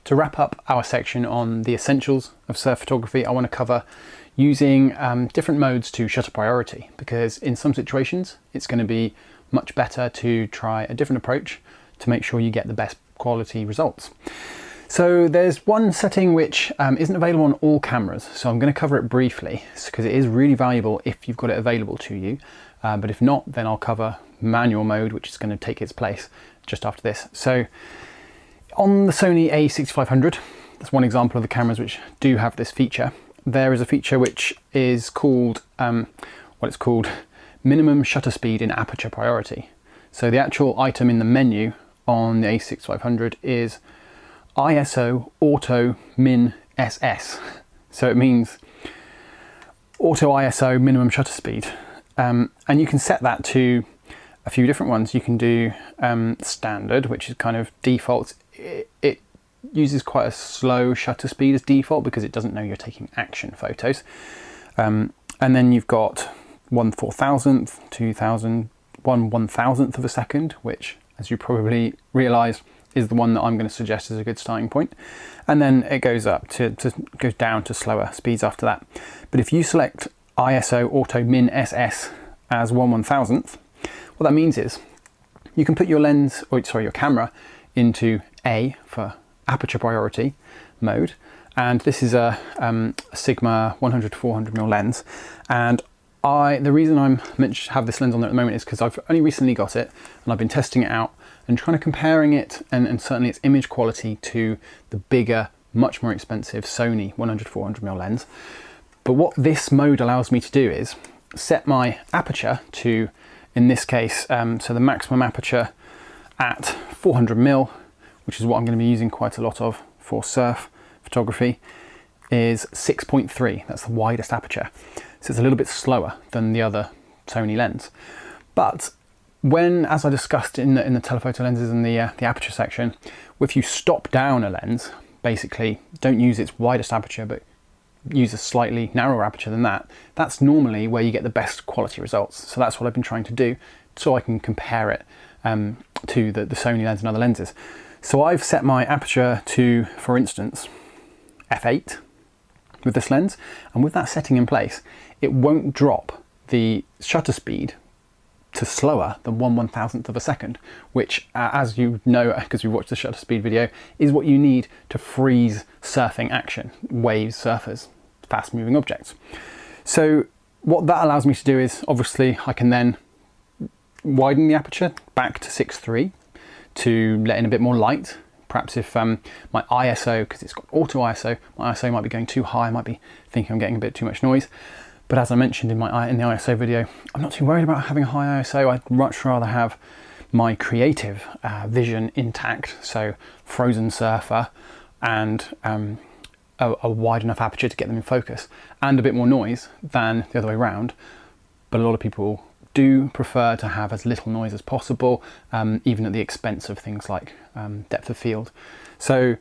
To wrap up our section on the essentials of surf photography, I want to cover using different modes to shutter priority, because in some situations it's going to be much better to try a different approach to make sure you get the best quality results. So there's one setting which isn't available on all cameras, so I'm going to cover it briefly because it is really valuable if you've got it available to you, but if not, then I'll cover manual mode, which is going to take its place just after this. So on the Sony a6500, that's one example of the cameras which do have this feature. There is a feature which is called, minimum shutter speed in aperture priority. So the actual item in the menu on the a6500 is ISO auto min SS. So it means auto ISO minimum shutter speed. And you can set that to a few different ones. You can do standard, which is kind of default. It uses quite a slow shutter speed as default because it doesn't know you're taking action photos. And then you've got 1/4000th, 2000, 1/1000th of a second, which, as you probably realize, is the one that I'm going to suggest as a good starting point. And then it goes up goes down to slower speeds after that. But if you select ISO auto min SS as 1/1000th, what that means is you can put your your camera into A for aperture priority mode, and this is a Sigma 100-400mm lens. And the reason I'm meant to have this lens on there at the moment is because I've only recently got it and I've been testing it out and trying to comparing it and certainly its image quality to the bigger, much more expensive Sony 100-400mm lens. But what this mode allows me to do is set my aperture to, in this case, so the maximum aperture at 400mm, which is what I'm going to be using quite a lot of for surf photography, is 6.3. That's the widest aperture. So it's a little bit slower than the other Sony lens. But as I discussed in the telephoto lenses and the aperture section, if you stop down a lens, basically don't use its widest aperture, but use a slightly narrower aperture than that, that's normally where you get the best quality results. So that's what I've been trying to do, so I can compare it to the Sony lens and other lenses. So I've set my aperture to, for instance, f8 with this lens, and with that setting in place, it won't drop the shutter speed to slower than 1/1000th of a second, which, as you know, because we watched the shutter speed video, is what you need to freeze surfing action, waves, surfers, fast moving objects. So what that allows me to do is, obviously, I can then widen the aperture back to 6.3 to let in a bit more light. Perhaps if my ISO, because it's got auto ISO, my ISO might be going too high, I might be thinking I'm getting a bit too much noise. But as I mentioned in the ISO video, I'm not too worried about having a high ISO. I'd much rather have my creative vision intact, so frozen surfer and a wide enough aperture to get them in focus, and a bit more noise than the other way around. But a lot of people do prefer to have as little noise as possible, even at the expense of things like depth of field. So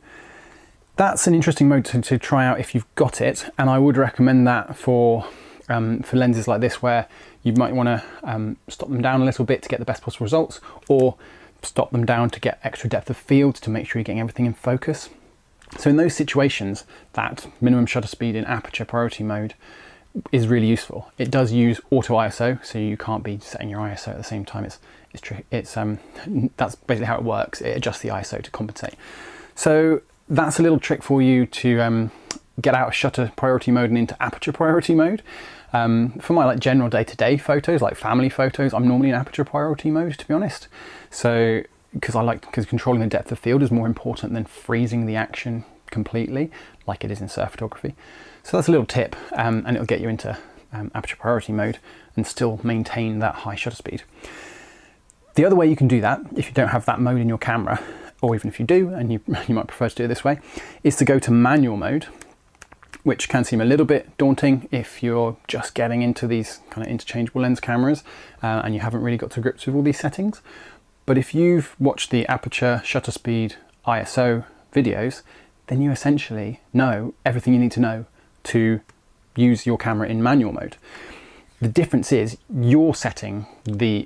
that's an interesting mode to try out if you've got it, and I would recommend that for lenses like this, where you might want to stop them down a little bit to get the best possible results, or stop them down to get extra depth of field to make sure you're getting everything in focus. So in those situations, that minimum shutter speed in aperture priority mode is really useful. It does use auto ISO, so you can't be setting your ISO at the same time. That's basically how it works. It adjusts the ISO to compensate. So that's a little trick for you to get out of shutter priority mode and into aperture priority mode. For my general day-to-day photos, like family photos, I'm normally in aperture priority mode, to be honest. So because controlling the depth of field is more important than freezing the action completely, like it is in surf photography. So that's a little tip, and it'll get you into aperture priority mode and still maintain that high shutter speed. The other way you can do that, if you don't have that mode in your camera, or even if you do and you might prefer to do it this way, is to go to manual mode, which can seem a little bit daunting if you're just getting into these kind of interchangeable lens cameras and you haven't really got to grips with all these settings. But if you've watched the aperture, shutter speed, ISO videos, then you essentially know everything you need to know to use your camera in manual mode. The difference is you're setting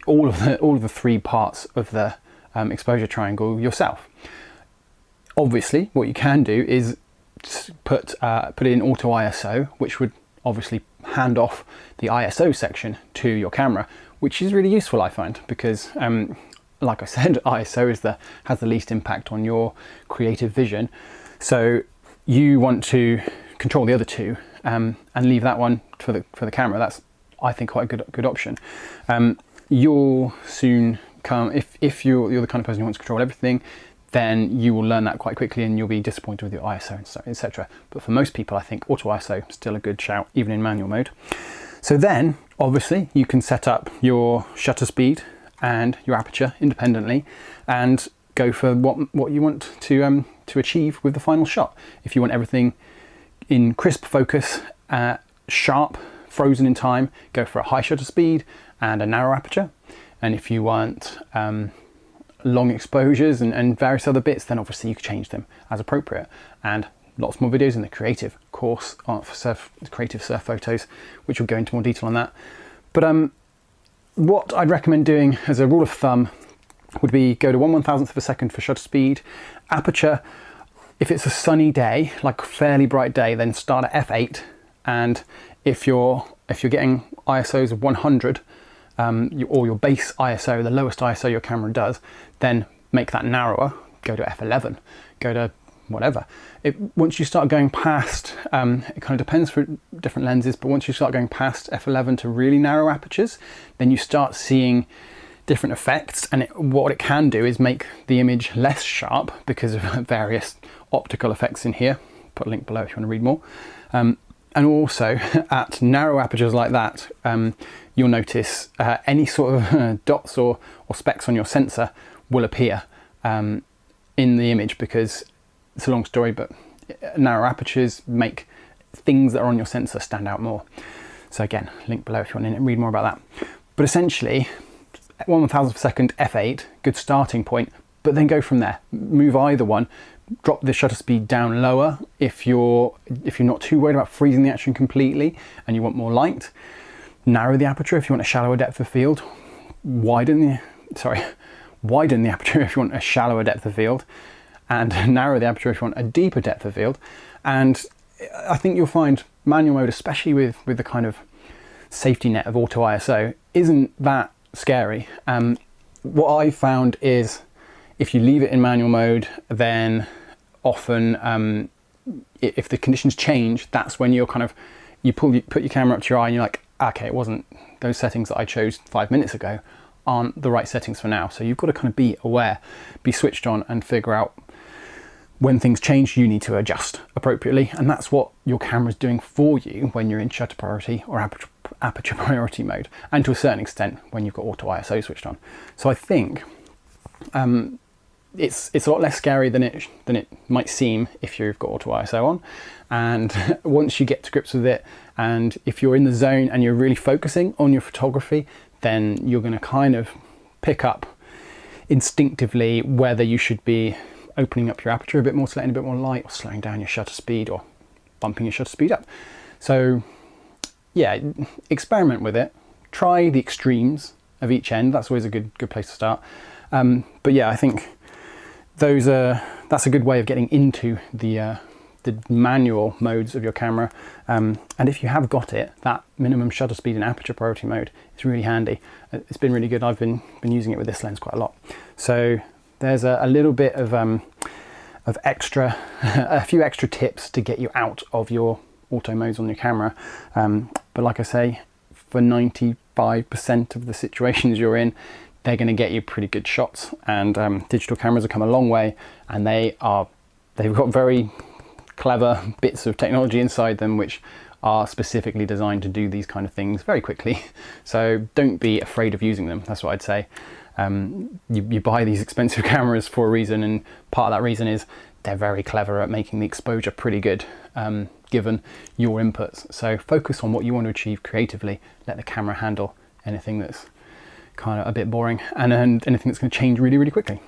all of the three parts of the exposure triangle yourself. Obviously, what you can do is put it in auto ISO, which would obviously hand off the ISO section to your camera, which is really useful, I find, because like I said, ISO has the least impact on your creative vision. So you want to control the other two and leave that one for the camera. That's, I think, quite a good option. You'll soon come, if you're the kind of person who wants to control everything, then you will learn that quite quickly and you'll be disappointed with your ISO, etc. But for most people, I think auto ISO is still a good shout, even in manual mode. So then, obviously, you can set up your shutter speed and your aperture independently and go for what you want to achieve with the final shot. If you want everything in crisp focus, sharp, frozen in time, go for a high shutter speed and a narrow aperture. And if you want long exposures and various other bits, then obviously you can change them as appropriate. And lots more videos in the creative course for creative surf photos, which will go into more detail on that. But what I'd recommend doing as a rule of thumb would be go to 1/1000th of a second for shutter speed. Aperture, if it's a sunny day, like a fairly bright day, then start at f8. And if you're getting ISOs of 100, or your base ISO, the lowest ISO your camera does, then make that narrower, go to f11, go to whatever. Once you start going past, it kind of depends for different lenses, but once you start going past f11 to really narrow apertures, then you start seeing different effects, and what it can do is make the image less sharp because of various optical effects in here. Put a link below if you want to read more. And also at narrow apertures like that, you'll notice any sort of dots or specks on your sensor will appear in the image, because it's a long story, but narrow apertures make things that are on your sensor stand out more. So again, link below if you want to read more about that. But essentially, 1/1000th of a second, f8, good starting point, but then go from there. Move either one. Drop the shutter speed down lower if you're not too worried about freezing the action completely and you want more light. Narrow the aperture if you want a shallower depth of field. Widen the aperture if you want a shallower depth of field, and narrow the aperture if you want a deeper depth of field. And I think you'll find manual mode, especially with the kind of safety net of auto ISO, isn't that scary. What I found is if you leave it in manual mode, then often if the conditions change, that's when you're kind of, put your camera up to your eye and you're like, okay, it wasn't, those settings that I chose 5 minutes ago aren't the right settings for now. So you've got to kind of be aware, be switched on, and figure out when things change, you need to adjust appropriately. And that's what your camera's doing for you when you're in shutter priority or aperture priority mode, and to a certain extent when you've got auto ISO switched on. So I think it's a lot less scary than it might seem if you've got auto ISO on. And once you get to grips with it, and if you're in the zone and you're really focusing on your photography, then you're going to kind of pick up instinctively whether you should be opening up your aperture a bit more to let in a bit more light, or slowing down your shutter speed, or bumping your shutter speed up. So yeah, experiment with it. Try the extremes of each end. That's always a good place to start. But yeah, I think that's a good way of getting into the manual modes of your camera. And if you have got it, that minimum shutter speed and aperture priority mode is really handy. It's been really good. I've been using it with this lens quite a lot. So there's a little bit of extra, a few extra tips to get you out of your auto modes on your camera. But like I say, for 95% of the situations you're in, they're going to get you pretty good shots. And digital cameras have come a long way, and they've got very clever bits of technology inside them which are specifically designed to do these kind of things very quickly. So don't be afraid of using them. That's what I'd say. You buy these expensive cameras for a reason, and part of that reason is they're very clever at making the exposure pretty good, given your inputs. So focus on what you want to achieve creatively. Let the camera handle anything that's kind of a bit boring, and anything that's going to change really, really quickly.